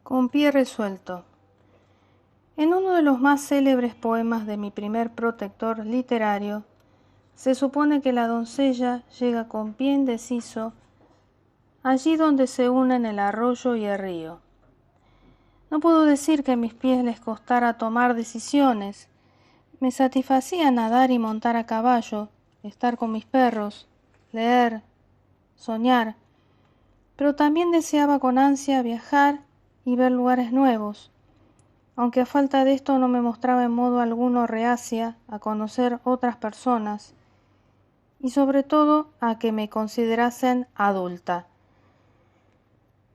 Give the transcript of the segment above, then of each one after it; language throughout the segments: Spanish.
con pie resuelto. En uno de los más célebres poemas de mi primer protector literario, se supone que la doncella llega con pie indeciso allí donde se unen el arroyo y el río. No puedo decir que a mis pies les costara tomar decisiones. Me satisfacía nadar y montar a caballo, estar con mis perros, leer, soñar, pero también deseaba con ansia viajar y ver lugares nuevos, aunque a falta de esto no me mostraba en modo alguno reacia a conocer otras personas y sobre todo a que me considerasen adulta.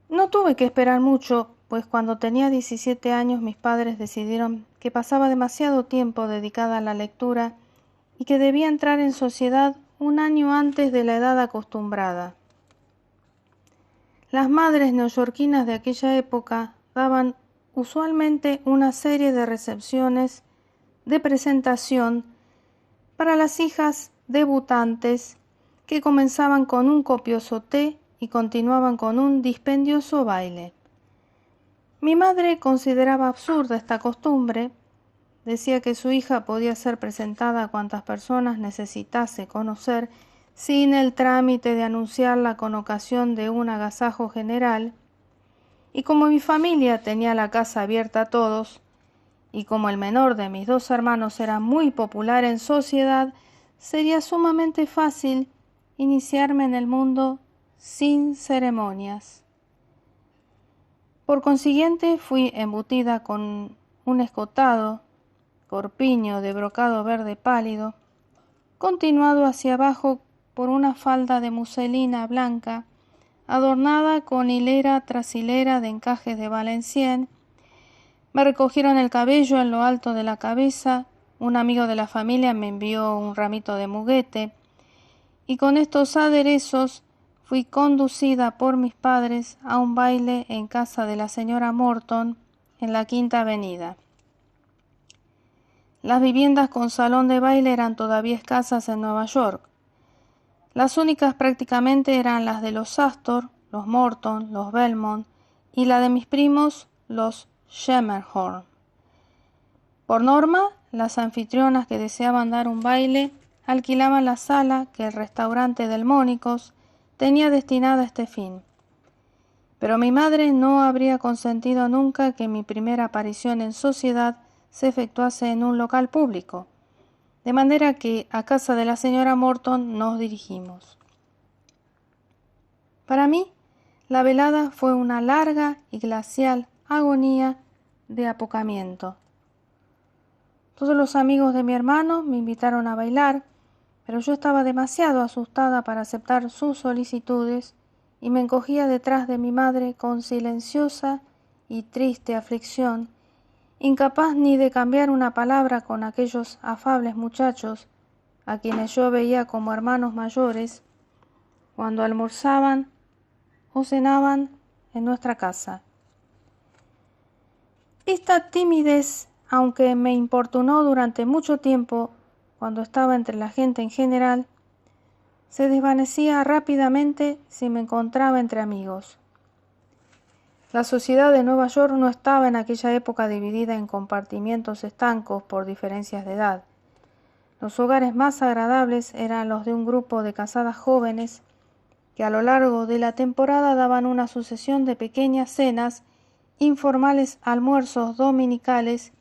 No tuve que esperar mucho, pues cuando tenía 17 años mis padres decidieron que pasaba demasiado tiempo dedicada a la lectura y que debía entrar en sociedad un año antes de la edad acostumbrada. Las madres neoyorquinas de aquella época daban usualmente una serie de recepciones de presentación para las hijas debutantes que comenzaban con un copioso té y continuaban con un dispendioso baile. Mi madre consideraba absurda esta costumbre, decía que su hija podía ser presentada a cuantas personas necesitase conocer sin el trámite de anunciarla con ocasión de un agasajo general, y como mi familia tenía la casa abierta a todos, y como el menor de mis dos hermanos era muy popular en sociedad, sería sumamente fácil iniciarme en el mundo sin ceremonias. Por consiguiente, fui embutida con un escotado, corpiño de brocado verde pálido, continuado hacia abajo por una falda de muselina blanca, adornada con hilera tras hilera de encajes de Valenciennes. Me recogieron el cabello en lo alto de la cabeza, un amigo de la familia me envió un ramito de muguete, y con estos aderezos fui conducida por mis padres a un baile en casa de la señora Morton en la Quinta Avenida. Las viviendas con salón de baile eran todavía escasas en Nueva York. Las únicas prácticamente eran las de los Astor, los Morton, los Belmont y la de mis primos, los Schemerhorn. Por norma, las anfitrionas que deseaban dar un baile alquilaban la sala que el restaurante Delmónicos tenía destinada a este fin. Pero mi madre no habría consentido nunca que mi primera aparición en sociedad se efectuase en un local público, de manera que a casa de la señora Morton nos dirigimos. Para mí, la velada fue una larga y glacial agonía de apocamiento. Todos los amigos de mi hermano me invitaron a bailar, pero yo estaba demasiado asustada para aceptar sus solicitudes y me encogía detrás de mi madre con silenciosa y triste aflicción, incapaz ni de cambiar una palabra con aquellos afables muchachos a quienes yo veía como hermanos mayores cuando almorzaban o cenaban en nuestra casa. Esta timidez, aunque me importunó durante mucho tiempo cuando estaba entre la gente en general, se desvanecía rápidamente si me encontraba entre amigos. La sociedad de Nueva York no estaba en aquella época dividida en compartimientos estancos por diferencias de edad. Los hogares más agradables eran los de un grupo de casadas jóvenes que a lo largo de la temporada daban una sucesión de pequeñas cenas, informales almuerzos dominicales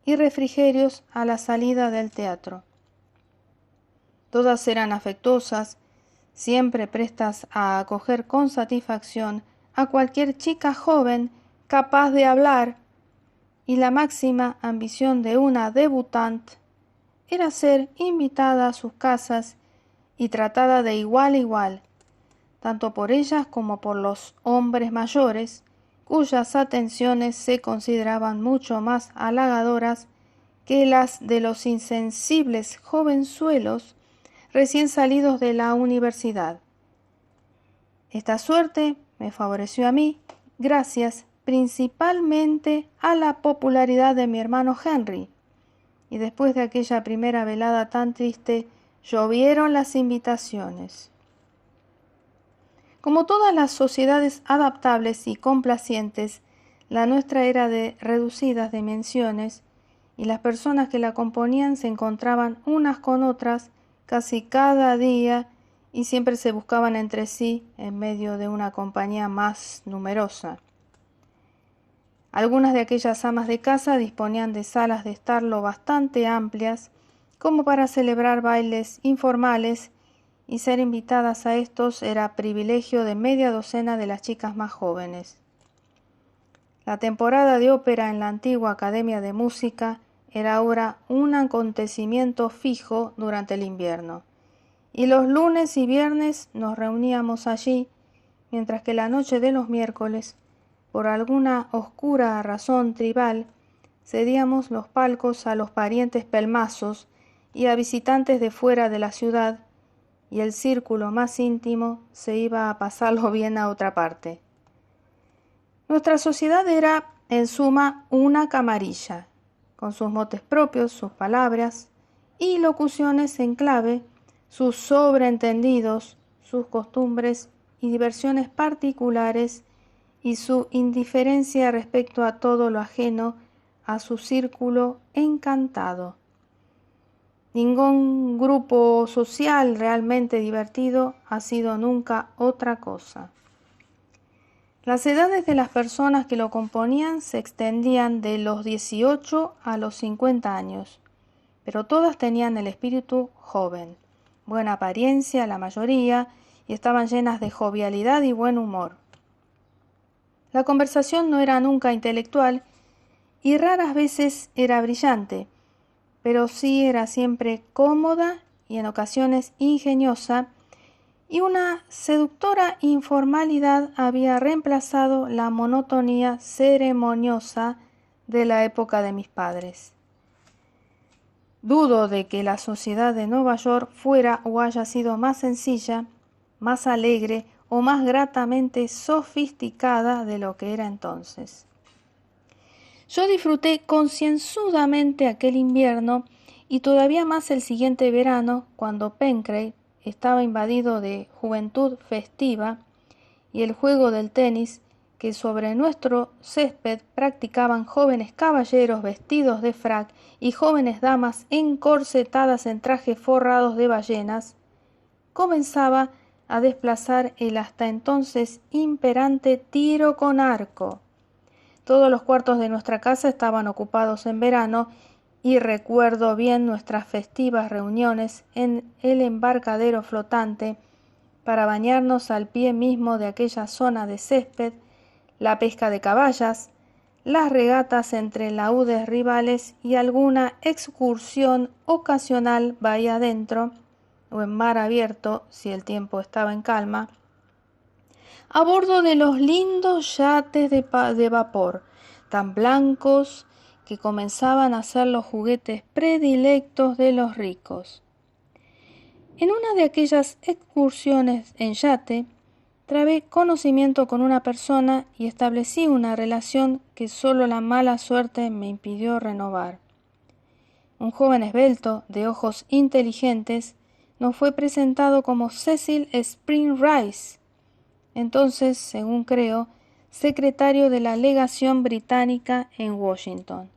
y refrigerios a la salida del teatro. Todas eran afectuosas, siempre prestas a acoger con satisfacción a cualquier chica joven capaz de hablar, y la máxima ambición de una debutante era ser invitada a sus casas y tratada de igual a igual, tanto por ellas como por los hombres mayores, cuyas atenciones se consideraban mucho más halagadoras que las de los insensibles jovenzuelos recién salidos de la universidad. Esta suerte me favoreció a mí, gracias principalmente a la popularidad de mi hermano Henry, y después de aquella primera velada tan triste, llovieron las invitaciones. Como todas las sociedades adaptables y complacientes, La nuestra era de reducidas dimensiones y las personas que la componían se encontraban unas con otras casi cada día y siempre se buscaban entre sí en medio de una compañía más numerosa. Algunas de aquellas amas de casa disponían de salas de estar lo bastante amplias como para celebrar bailes informales, y ser invitadas a estos era privilegio de media docena de las chicas más jóvenes. La temporada de ópera en la antigua Academia de Música era ahora un acontecimiento fijo durante el invierno, y los lunes y viernes nos reuníamos allí, mientras que la noche de los miércoles, por alguna oscura razón tribal, cedíamos los palcos a los parientes pelmazos y a visitantes de fuera de la ciudad, y el círculo más íntimo se iba a pasarlo bien a otra parte. Nuestra sociedad era, en suma, una camarilla, con sus motes propios, sus palabras y locuciones en clave, sus sobreentendidos, sus costumbres y diversiones particulares, y su indiferencia respecto a todo lo ajeno a su círculo encantado. Ningún grupo social realmente divertido ha sido nunca otra cosa. Las edades de las personas que lo componían se extendían de los 18 a los 50 años, pero todas tenían el espíritu joven, buena apariencia la mayoría, y estaban llenas de jovialidad y buen humor. La conversación no era nunca intelectual y raras veces era brillante, pero sí era siempre cómoda y en ocasiones ingeniosa, y una seductora informalidad había reemplazado la monotonía ceremoniosa de la época de mis padres. Dudo de que la sociedad de Nueva York fuera o haya sido más sencilla, más alegre o más gratamente sofisticada de lo que era entonces. Yo disfruté concienzudamente aquel invierno y todavía más el siguiente verano, cuando Pencrase estaba invadido de juventud festiva, y el juego del tenis, que sobre nuestro césped practicaban jóvenes caballeros vestidos de frac y jóvenes damas encorsetadas en trajes forrados de ballenas, comenzaba a desplazar el hasta entonces imperante tiro con arco. Todos los cuartos de nuestra casa estaban ocupados en verano, y recuerdo bien nuestras festivas reuniones en el embarcadero flotante para bañarnos al pie mismo de aquella zona de césped, la pesca de caballas, las regatas entre laúdes rivales y alguna excursión ocasional bahía adentro o en mar abierto si el tiempo estaba en calma, a bordo de los lindos yates de vapor, tan blancos que comenzaban a ser los juguetes predilectos de los ricos. En una de aquellas excursiones en yate, trabé conocimiento con una persona y establecí una relación que solo la mala suerte me impidió renovar. Un joven esbelto, de ojos inteligentes, nos fue presentado como Cecil Spring Rice, entonces, según creo, secretario de la legación británica en Washington.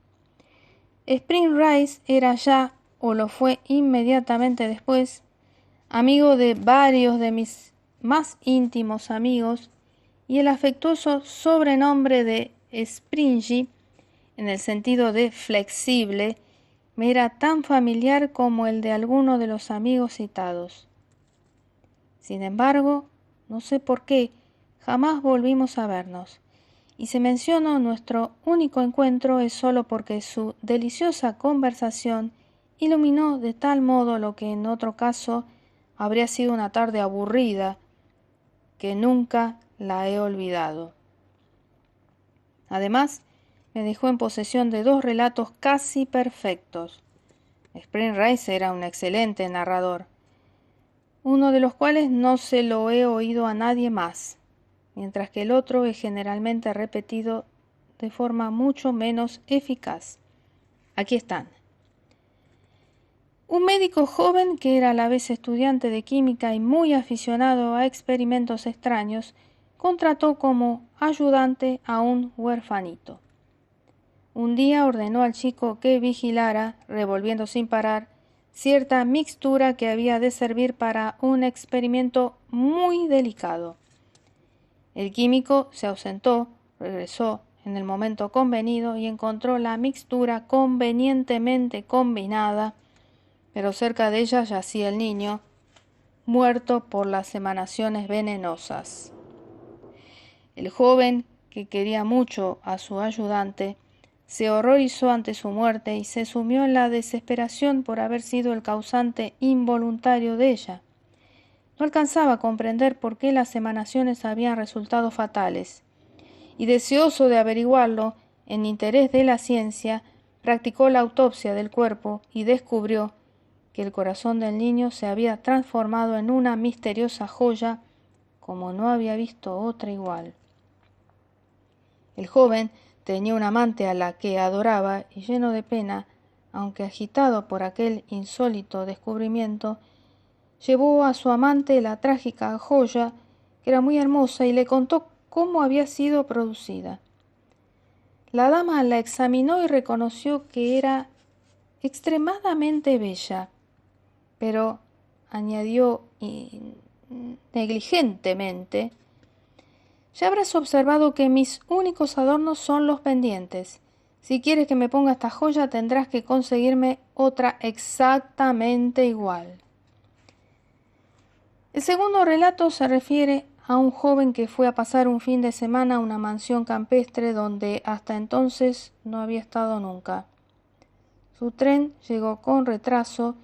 Spring Rice era ya, o lo fue inmediatamente después, amigo de varios de mis más íntimos amigos, y el afectuoso sobrenombre de Springy, en el sentido de flexible, me era tan familiar como el de alguno de los amigos citados. Sin embargo, no sé por qué, jamás volvimos a vernos, y si menciono nuestro único encuentro es solo porque su deliciosa conversación iluminó de tal modo lo que en otro caso habría sido una tarde aburrida, que nunca la he olvidado. Además, me dejó en posesión de 2 relatos casi perfectos. Spring Rice era un excelente narrador, uno de los cuales no se lo he oído a nadie más, mientras que el otro es generalmente repetido de forma mucho menos eficaz. Aquí están. Un médico joven que era a la vez estudiante de química y muy aficionado a experimentos extraños, contrató como ayudante a un huerfanito. Un día ordenó al chico que vigilara, revolviendo sin parar, cierta mixtura que había de servir para un experimento muy delicado. El químico se ausentó, regresó en el momento convenido y encontró la mixtura convenientemente combinada, pero cerca de ella yacía el niño, muerto por las emanaciones venenosas. El joven, que quería mucho a su ayudante, se horrorizó ante su muerte y se sumió en la desesperación por haber sido el causante involuntario de ella. No alcanzaba a comprender por qué las emanaciones habían resultado fatales, y deseoso de averiguarlo, en interés de la ciencia, practicó la autopsia del cuerpo y descubrió que el corazón del niño se había transformado en una misteriosa joya como no había visto otra igual. El joven tenía un amante a la que adoraba y lleno de pena, aunque agitado por aquel insólito descubrimiento, llevó a su amante la trágica joya, que era muy hermosa, y le contó cómo había sido producida. La dama la examinó y reconoció que era extremadamente bella, pero añadió negligentemente: ya habrás observado que mis únicos adornos son los pendientes. Si quieres que me ponga esta joya, tendrás que conseguirme otra exactamente igual. El segundo relato se refiere a un joven que fue a pasar un fin de semana a una mansión campestre donde hasta entonces no había estado nunca. Su tren llegó con retraso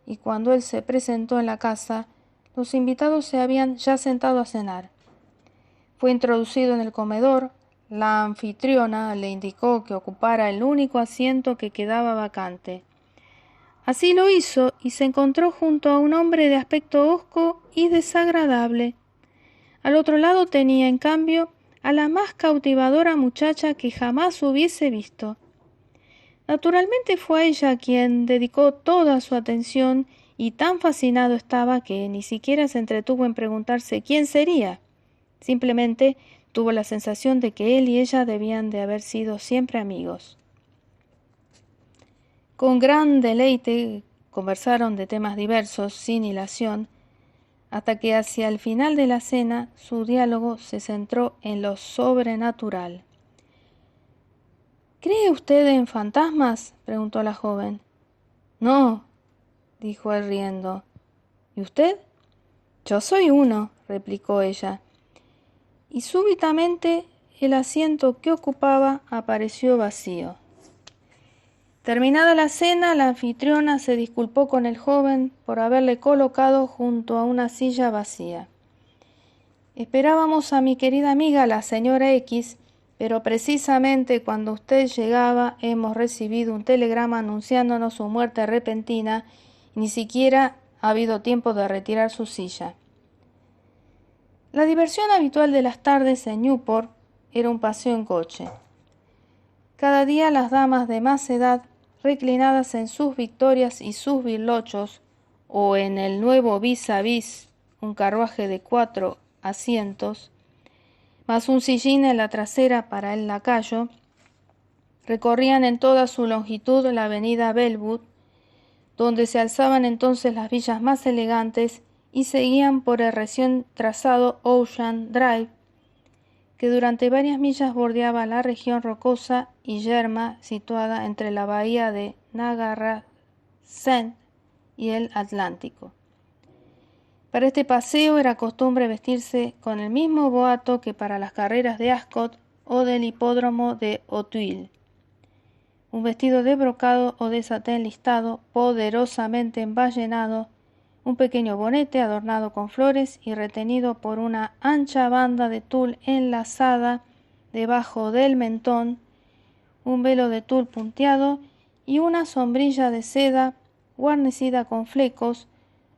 y cuando él se presentó en la casa, los invitados se habían ya sentado a cenar. Fue introducido en el comedor. La anfitriona le indicó que ocupara el único asiento que quedaba vacante. Así lo hizo y se encontró junto a un hombre de aspecto hosco y desagradable. Al otro lado tenía, en cambio, a la más cautivadora muchacha que jamás hubiese visto. Naturalmente fue a ella quien dedicó toda su atención y tan fascinado estaba que ni siquiera se entretuvo en preguntarse quién sería. Simplemente tuvo la sensación de que él y ella debían de haber sido siempre amigos. Con gran deleite conversaron de temas diversos, sin hilación, hasta que hacia el final de la cena su diálogo se centró en lo sobrenatural. ¿Cree usted en fantasmas?, preguntó la joven. No, dijo él riendo. ¿Y usted? Yo soy uno, replicó ella. Y súbitamente el asiento que ocupaba apareció vacío. Terminada la cena, la anfitriona se disculpó con el joven por haberle colocado junto a una silla vacía. Esperábamos a mi querida amiga, la señora X, pero precisamente cuando usted llegaba hemos recibido un telegrama anunciándonos su muerte repentina y ni siquiera ha habido tiempo de retirar su silla. La diversión habitual de las tardes en Newport era un paseo en coche. Cada día las damas de más edad, reclinadas en sus victorias y sus birlochos, o en el nuevo vis-a-vis, un carruaje de 4 asientos, más un sillín en la trasera para el lacayo, recorrían en toda su longitud la avenida Bellwood, donde se alzaban entonces las villas más elegantes, y seguían por el recién trazado Ocean Drive, que durante varias millas bordeaba la región rocosa y yerma situada entre la bahía de Narragansett y el Atlántico. Para este paseo era costumbre vestirse con el mismo boato que para las carreras de Ascot o del hipódromo de Auteuil. Un vestido de brocado o de satén listado, poderosamente emballenado, un pequeño bonete adornado con flores y retenido por una ancha banda de tul enlazada debajo del mentón, un velo de tul punteado y una sombrilla de seda guarnecida con flecos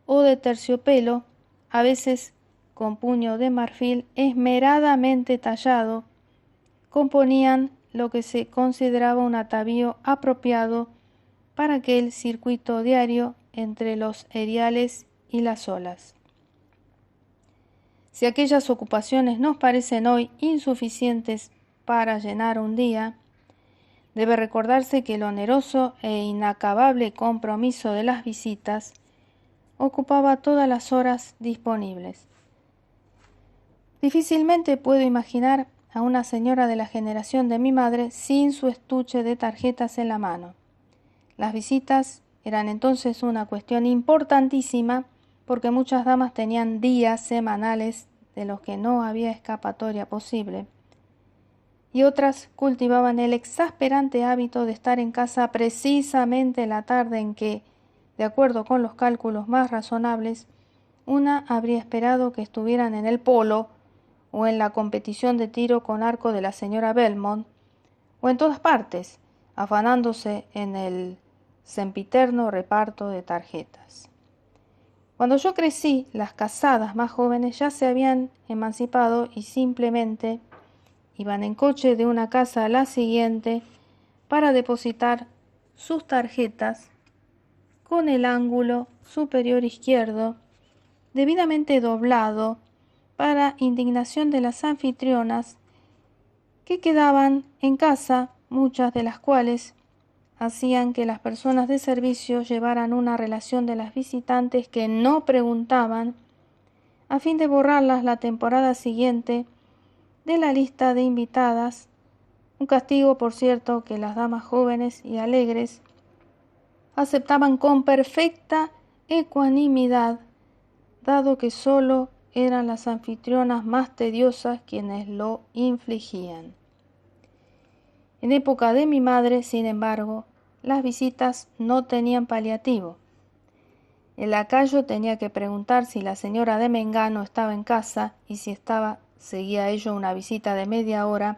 o de terciopelo, a veces con puño de marfil esmeradamente tallado, componían lo que se consideraba un atavío apropiado para aquel circuito diario entre los eriales y las olas. Si aquellas ocupaciones nos parecen hoy insuficientes para llenar un día, debe recordarse que el oneroso e inacabable compromiso de las visitas ocupaba todas las horas disponibles. Difícilmente puedo imaginar a una señora de la generación de mi madre sin su estuche de tarjetas en la mano. Las visitas eran entonces una cuestión importantísima porque muchas damas tenían días semanales de los que no había escapatoria posible y otras cultivaban el exasperante hábito de estar en casa precisamente la tarde en que, de acuerdo con los cálculos más razonables, una habría esperado que estuvieran en el polo o en la competición de tiro con arco de la señora Belmont, o en todas partes, afanándose en el sempiterno reparto de tarjetas. Cuando yo crecí, las casadas más jóvenes ya se habían emancipado y simplemente iban en coche de una casa a la siguiente para depositar sus tarjetas con el ángulo superior izquierdo debidamente doblado para indignación de las anfitrionas que quedaban en casa, muchas de las cuales hacían que las personas de servicio llevaran una relación de las visitantes que no preguntaban a fin de borrarlas la temporada siguiente de la lista de invitadas, un castigo, por cierto, que las damas jóvenes y alegres aceptaban con perfecta ecuanimidad, dado que sólo eran las anfitrionas más tediosas quienes lo infligían. En época de mi madre, sin embargo, las visitas no tenían paliativo. El lacayo tenía que preguntar si la señora de Mengano estaba en casa y si estaba, seguía ello una visita de media hora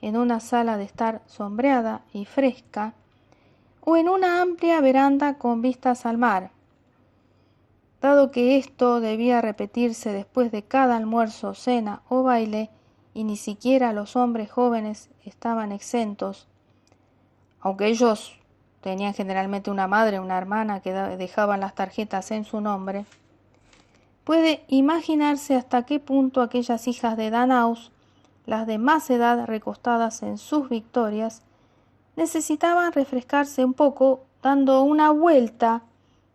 en una sala de estar sombreada y fresca o en una amplia veranda con vistas al mar. Dado que esto debía repetirse después de cada almuerzo, cena o baile, y ni siquiera los hombres jóvenes estaban exentos, aunque ellos tenían generalmente una madre o una hermana que dejaban las tarjetas en su nombre, puede imaginarse hasta qué punto aquellas hijas de Danaus, las de más edad recostadas en sus victorias, necesitaban refrescarse un poco dando una vuelta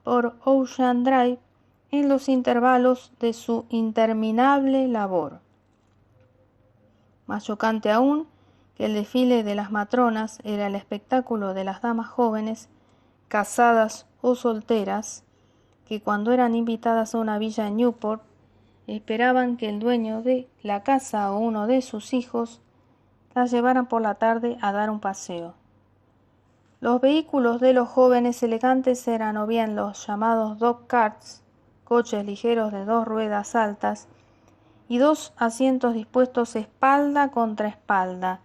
por Ocean Drive en los intervalos de su interminable labor. Más chocante aún que el desfile de las matronas era el espectáculo de las damas jóvenes, casadas o solteras, que cuando eran invitadas a una villa en Newport, esperaban que el dueño de la casa o uno de sus hijos las llevaran por la tarde a dar un paseo. Los vehículos de los jóvenes elegantes eran o bien los llamados dog carts, coches ligeros de 2 ruedas altas y 2 asientos dispuestos espalda contra espalda,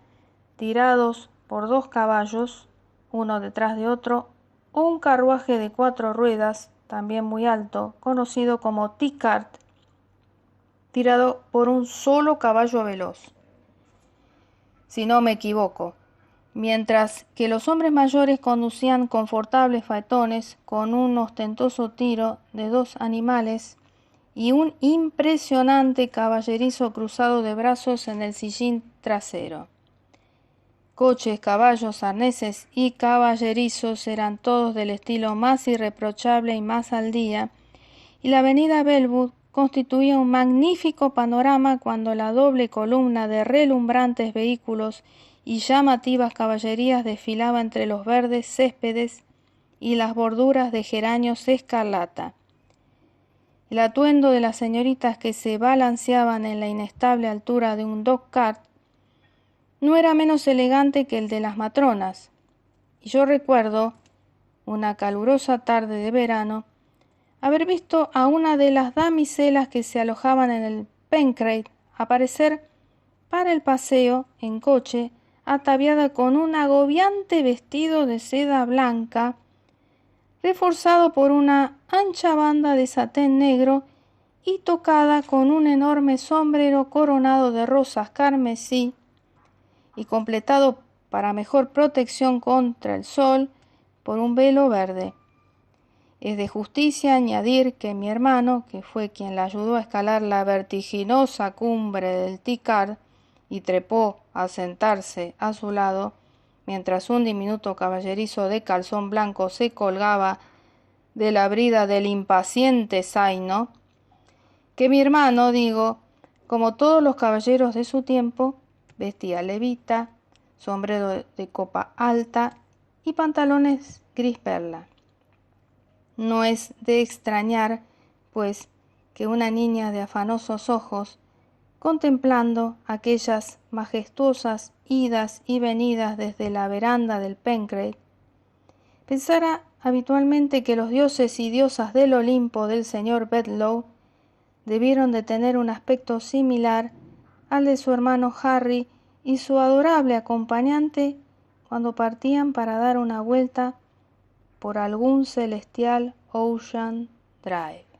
tirados por 2 caballos, uno detrás de otro, o un carruaje de 4 ruedas, también muy alto, conocido como T-cart, tirado por un solo caballo veloz. Si no me equivoco, mientras que los hombres mayores conducían confortables faetones con un ostentoso tiro de 2 animales y un impresionante caballerizo cruzado de brazos en el sillín trasero. Coches, caballos, arneses y caballerizos eran todos del estilo más irreprochable y más al día, y la avenida Bellwood constituía un magnífico panorama cuando la doble columna de relumbrantes vehículos y llamativas caballerías desfilaba entre los verdes céspedes y las borduras de geranios escarlata. El atuendo de las señoritas que se balanceaban en la inestable altura de un dog cart no era menos elegante que el de las matronas, y yo recuerdo, una calurosa tarde de verano, haber visto a una de las damiselas que se alojaban en el Pencrate aparecer para el paseo en coche, ataviada con un agobiante vestido de seda blanca, reforzado por una ancha banda de satén negro y tocada con un enorme sombrero coronado de rosas carmesí y completado para mejor protección contra el sol por un velo verde. Es de justicia añadir que mi hermano, que fue quien la ayudó a escalar la vertiginosa cumbre del Tikar y trepó a sentarse a su lado, mientras un diminuto caballerizo de calzón blanco se colgaba de la brida del impaciente zaino, que mi hermano, digo, como todos los caballeros de su tiempo, vestía levita, sombrero de copa alta y pantalones gris perla. No es de extrañar, pues, que una niña de afanosos ojos, contemplando aquellas majestuosas idas y venidas desde la veranda del Pencrate, pensara habitualmente que los dioses y diosas del Olimpo del señor Bedloe debieron de tener un aspecto similar al de su hermano Harry y su adorable acompañante cuando partían para dar una vuelta por algún celestial Ocean Drive.